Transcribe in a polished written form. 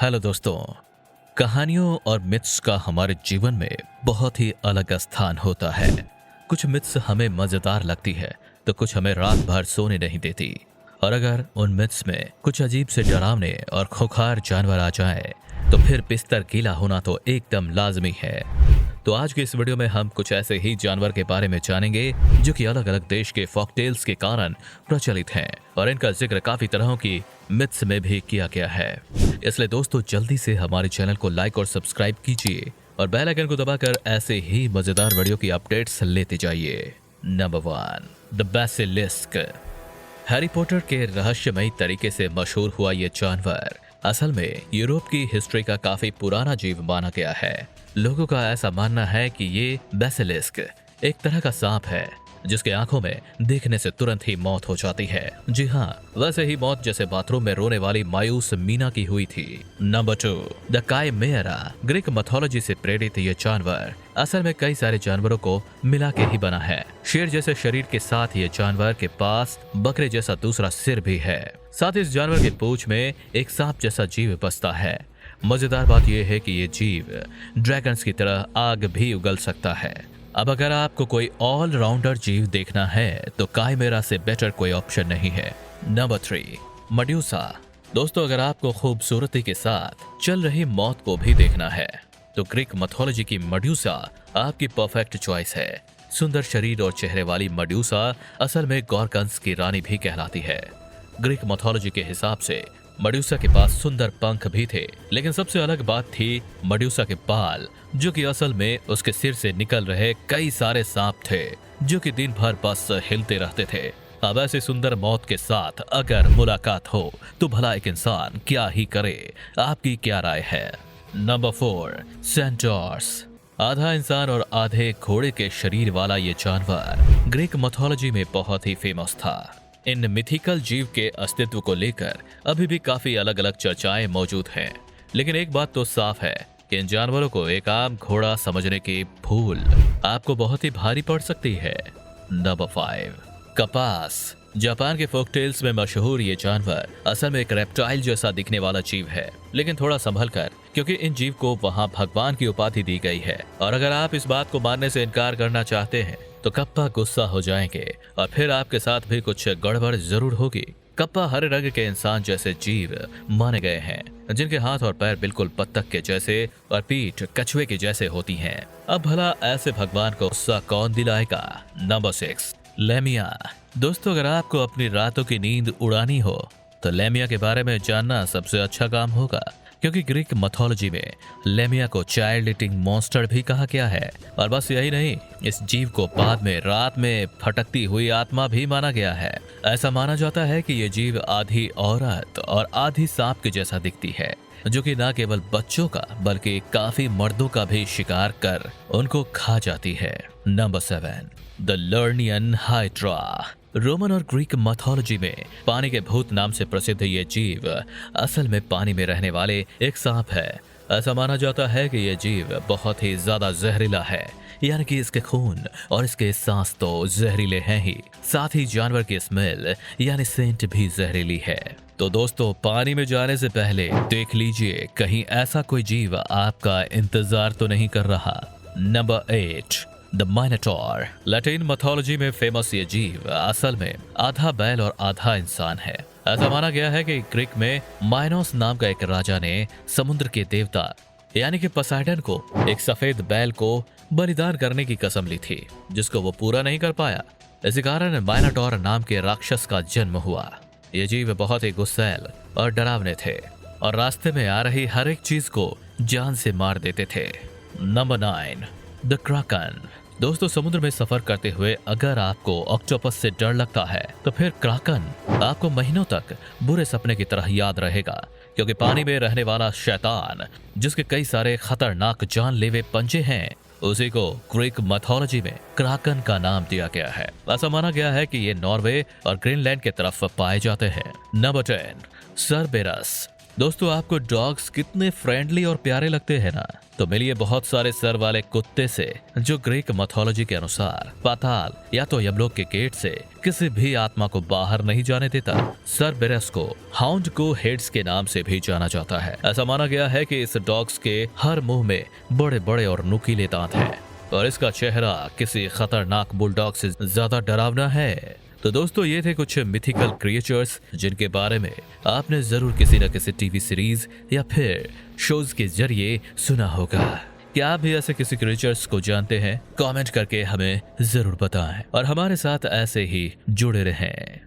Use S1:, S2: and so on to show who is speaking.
S1: Hello दोस्तों। कहानियों और मिथ्स का हमारे जीवन में बहुत ही अलग स्थान होता है। कुछ मिथ्स हमें मजेदार लगती है तो कुछ हमें रात भर सोने नहीं देती। और अगर उन मिथ्स में कुछ अजीब से डरावने और खुंखार जानवर आ जाए तो फिर बिस्तर गीला होना तो एकदम लाजमी है। तो आज की इस वीडियो में हम कुछ ऐसे ही जानवर के बारे में जानेंगे जो कि अलग अलग देश के फॉकटेल्स के कारण प्रचलित हैं और इनका जिक्र काफी तरह की मिथ्स में भी किया गया है। इसलिए दोस्तों जल्दी से हमारे चैनल को लाइक और सब्सक्राइब कीजिए और बेल आइकन को दबाकर ऐसे ही मजेदार वीडियो की अपडेट्स लेते जाइए। Number 1, the basilisk. Harry Potter के रहस्यमयी तरीके से मशहूर हुआ ये जानवर असल में यूरोप की हिस्ट्री का काफी पुराना जीव माना गया है। लोगों का ऐसा मानना है कि ये बेसिलिस्क एक तरह का सांप है जिसके आंखों में देखने से तुरंत ही मौत हो जाती है। जी हाँ, वैसे ही मौत जैसे बाथरूम में रोने वाली मायूस मीना की हुई थी। Number 2, the chimera. Greek mythology से प्रेरित ये जानवर असल में कई सारे जानवरों को मिला के ही बना है। शेर जैसे शरीर के साथ ये जानवर के पास बकरे जैसा दूसरा सिर भी है। साथ ही इस जानवर के पूंछ में एक सांप जैसा जीव बसता है। मजेदार बात यह है कि ये जीव ड्रैगन्स की तरह आग भी उगल सकता है। अब अगर आपको कोई ऑलराउंडर जीव देखना है तो काइमेरा से बेटर कोई ऑप्शन नहीं है। नंबर 3, मड्यूसा। दोस्तों अगर आपको खूबसूरती के साथ चल रही मौत को भी देखना है तो ग्रीक मैथोलॉजी की मड्यूसा आपकी परफेक्ट चॉइस है। सुंदर शरीर और चेहरे वाली मड्यूसा असल में गॉर्गन्स की रानी भी कहलाती है। ग्रीक मैथोलॉजी के हिसाब से मड्यूसा के पास सुंदर पंख भी थे, लेकिन सबसे अलग बात थी मड्यूसा के बाल, जो कि असल में उसके सिर से निकल रहे कई सारे सांप थे जो कि दिन भर बस हिलते रहते थे। अब ऐसे सुंदर मौत के साथ अगर मुलाकात हो तो भला एक इंसान क्या ही करे। आपकी क्या राय है? Number 4, centaurs. आधा इंसान और आधे घोड़े के शरीर वाला ये जानवर ग्रीक मैथोलॉजी में बहुत ही फेमस था। इन मिथिकल जीव के अस्तित्व को लेकर अभी भी काफी अलग अलग चर्चाएं मौजूद हैं, लेकिन एक बात तो साफ है कि इन जानवरों को एक आम घोड़ा समझने की भूल आपको बहुत ही भारी पड़ सकती है। नंबर 5, कपास। जापान के फोकटेल्स में मशहूर ये जानवर असल में एक रेप्टाइल जैसा दिखने वाला जीव है, लेकिन थोड़ा संभल कर, क्योंकि इन जीव को वहाँ भगवान की उपाधि दी गई है। और अगर आप इस बात को मानने से इनकार करना चाहते हैं तो कप्पा गुस्सा हो जाएंगे और फिर आपके साथ भी कुछ गड़बड़ जरूर होगी। कप्पा हरे रंग के इंसान जैसे जीव माने गए हैं जिनके हाथ और पैर बिल्कुल बत्तख के जैसे और पीठ कछुए के जैसे होती हैं। अब भला ऐसे भगवान को गुस्सा कौन दिलाएगा? Number 6, Lamia. दोस्तों अगर आपको अपनी रातों की नींद उड़ानी हो तो लेमिया के बारे में जानना सबसे अच्छा काम होगा, क्योंकि ग्रीक मैथोलॉजी में लेमिया को चाइल्ड ईटिंग मॉन्स्टर भी कहा गया है। और बस यही नहीं, इस जीव को बाद में रात में भटकती हुई आत्मा भी माना गया है। ऐसा माना जाता है कि ये जीव आधी औरत और आधी सांप के जैसा दिखती है, जो कि न केवल बच्चों का बल्कि काफी मर्दों का भी शिकार कर उनको खा जाती है। Number 7, the Lernaean hydra. Roman और ग्रीक मैथोलॉजी में पानी के भूत नाम से प्रसिद्ध ये जीव असल में पानी में रहने वाले एक सांप है। ऐसा माना जाता है कि यह जीव बहुत ही ज्यादा जहरीला है, यानी कि इसके खून और इसके सांस तो जहरीले हैं ही, साथ ही जानवर की स्मेल यानी सेंट भी जहरीली है। तो दोस्तों पानी में जाने से पहले देख लीजिए कहीं ऐसा कोई जीव आपका इंतजार तो नहीं कर रहा। Number 8, the Minotaur. Latin mythology में फेमस ये जीव असल में आधा बैल और आधा इंसान है। ऐसा माना गया है कि ग्रीक में माइनोस नाम का एक राजा ने समुद्र के देवता यानी कि पोसाइडन को एक सफेद बैल को बलिदान करने की कसम ली थी, जिसको वो पूरा नहीं कर पाया। इसी कारण माइनोटॉर नाम के राक्षस का जन्म हुआ। ये जीव बहुत ही गुस्सैल और डरावने थे और रास्ते में आ रही हर एक चीज को जान से मार देते थे। Number 9, the kraken. दोस्तों समुद्र में सफर करते हुए अगर आपको ऑक्टोपस से डर लगता है तो फिर क्राकन आपको महीनों तक बुरे सपने की तरह याद रहेगा, क्योंकि पानी में रहने वाला शैतान जिसके कई सारे खतरनाक जानलेवे पंजे हैं, उसी को ग्रीक मैथोलॉजी में क्राकन का नाम दिया गया है। ऐसा माना गया है कि ये नॉर्वे और ग्रीनलैंड के तरफ पाए जाते हैं। नंबर 10, सर्बेरस। दोस्तों, आपको डॉग्स कितने फ्रेंडली और प्यारे लगते हैं ना? तो मिलिए बहुत सारे सर वाले कुत्ते से जो ग्रीक मैथोलॉजी के अनुसार पाताल या तो यमलोक के गेट से किसी भी आत्मा को बाहर नहीं जाने देता। सर्बेरस को हाउंड को हेड्स के नाम से भी जाना जाता है। ऐसा माना गया है कि इस डॉग्स के हर मुंह में बड़े बड़े और नुकीले दांत हैं और इसका चेहरा किसी खतरनाक बुलडॉग से ज्यादा डरावना है। तो दोस्तों, ये थे कुछ मिथिकल क्रिएचर्स जिनके बारे में आपने जरूर किसी न किसी टीवी सीरीज या फिर शोज के जरिए सुना होगा। क्या आप भी ऐसे किसी क्रिएचर्स को जानते हैं? कमेंट करके हमें जरूर बताएं और हमारे साथ ऐसे ही जुड़े रहें।